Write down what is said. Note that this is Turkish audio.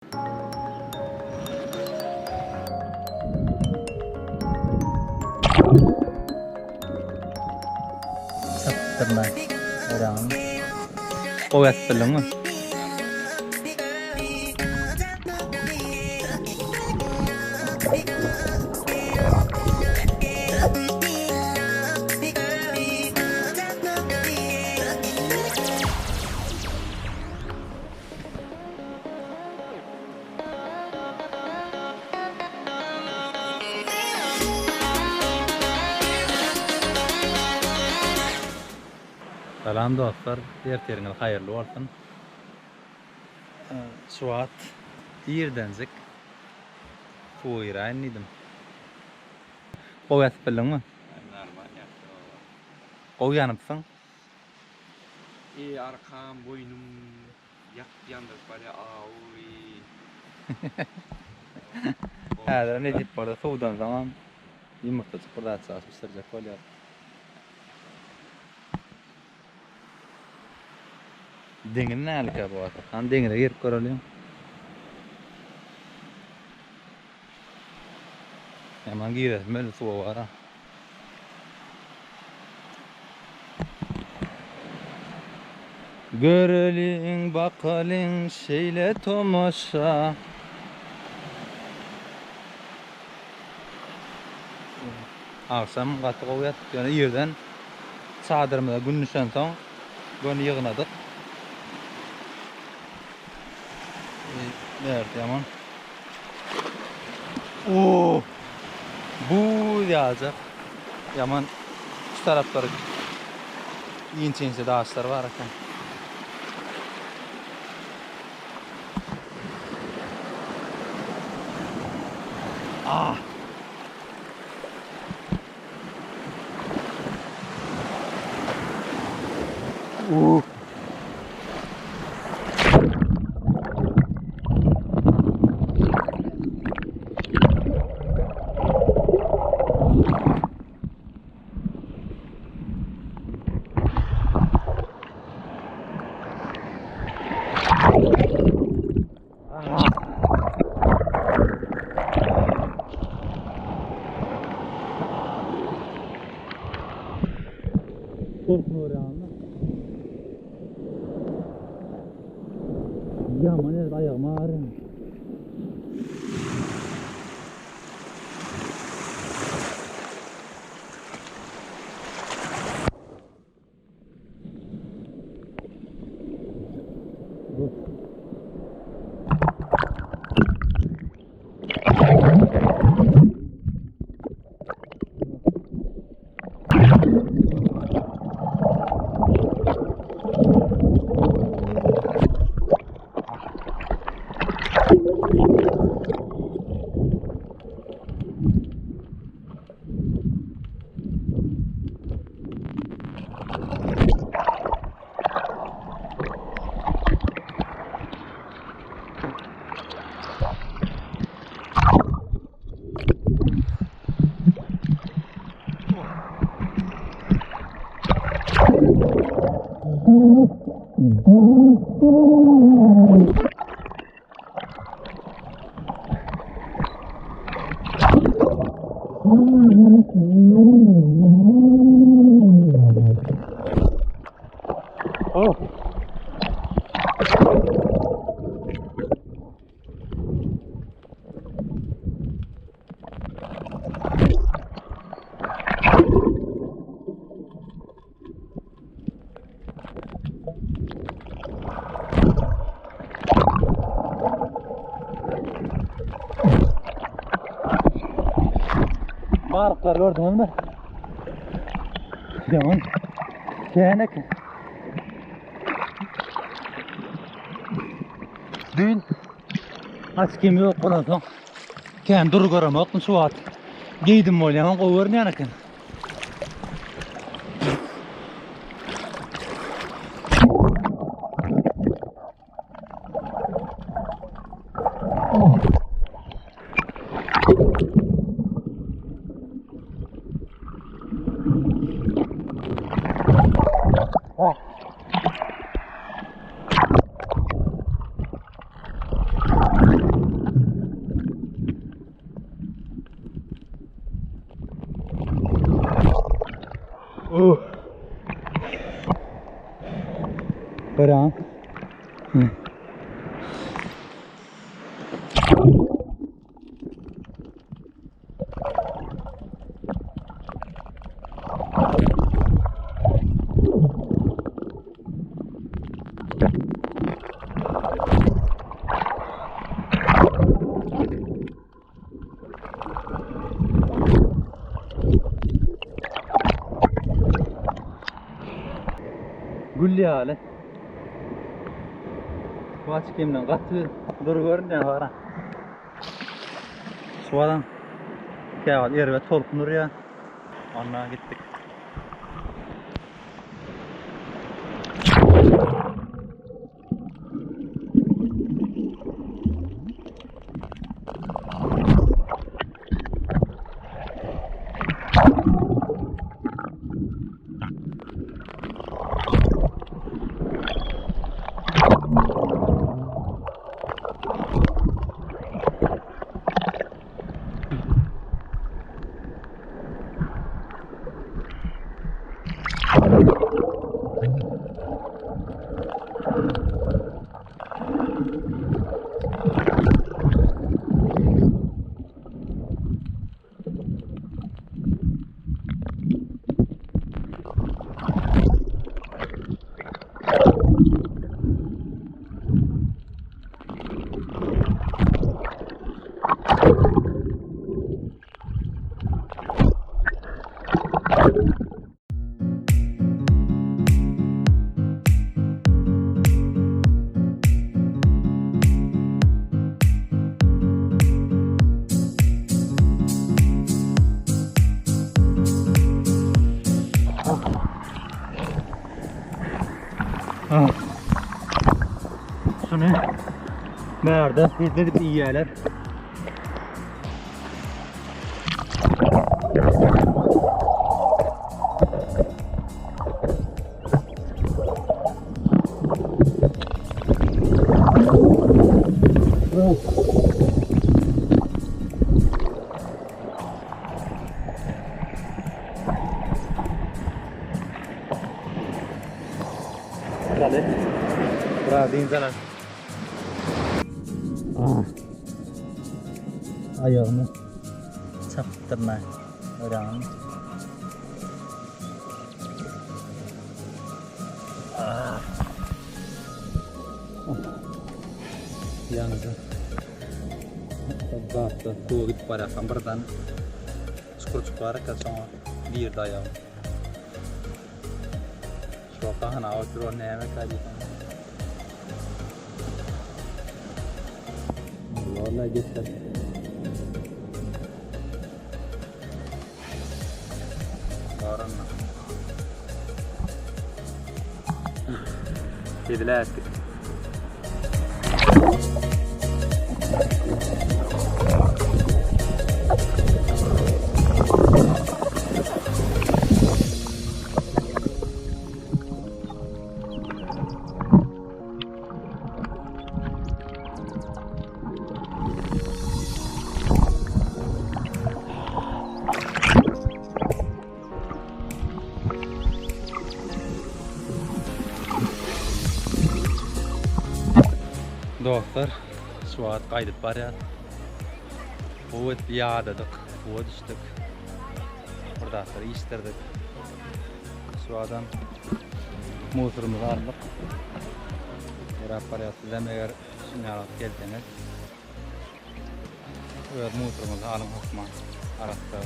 Saptırmak. Öğrenin. O yatırılın mı? Salam dostlar, erteniňiz hayırlı olsun. Suat ýerdenzik. Fuýraýyn idim. Gowy atyp bilenmi? Normal ýapdy. Gowy ýanypsyň. Arkam, boynum ýandyp barýa awy. Häzir ne diýip barda suwdan zaman ýumurta çypyrdatsa pişirjek bolýar. Deňiň nälik bu ata? Han deňire girip görelýär. Hemen gire, möl suwa var ha. Göreliň, bakalyň, şeýle tomaşa. Aksam gaty gowy ýatyp, ýani ýerden çadyrymyza gün düşen soň göni ýygnadyk. Nerede yaman? Oo, bu yazık. Yaman şu tarafları ince dağışlar var ekan. Ah. Korkmuyor yani. Yaman evet ayağım ağrıyor. Oh. Barıklar gördün mü? Yaman. Kenek. Dün aç kimi yok ondan soň ken dur göremek şu at. Diýdim bolýan gowurny anaken. Bırak. Gülli hali. Bu açık yemden katı dur görün ya var ha. Suadan kağıt yer ve tolkunur ya. Onunla gittik. Şunu nerede? Dedik iyi yerler. Hadi. Bravo, inzalar. Ayağımı çaptırma. Ayağımı. Yalnız dağıttı. Tuğu gidip var ya. Buradan çukur çıkarak sonra bir yerde ayağım. Şu an oturuyor ne yemek acaba? Vallahi geçer. Varın. Kediler. Dostlar, suat kaydıp var ya. Bu yağdadık, bu düştük. Burada istirdik. Suadan motorumuzu aldık. Bir aparat sizden eğer şimdi alıp gelseniz. Evet, motorumuzu alın hokma. Arasında.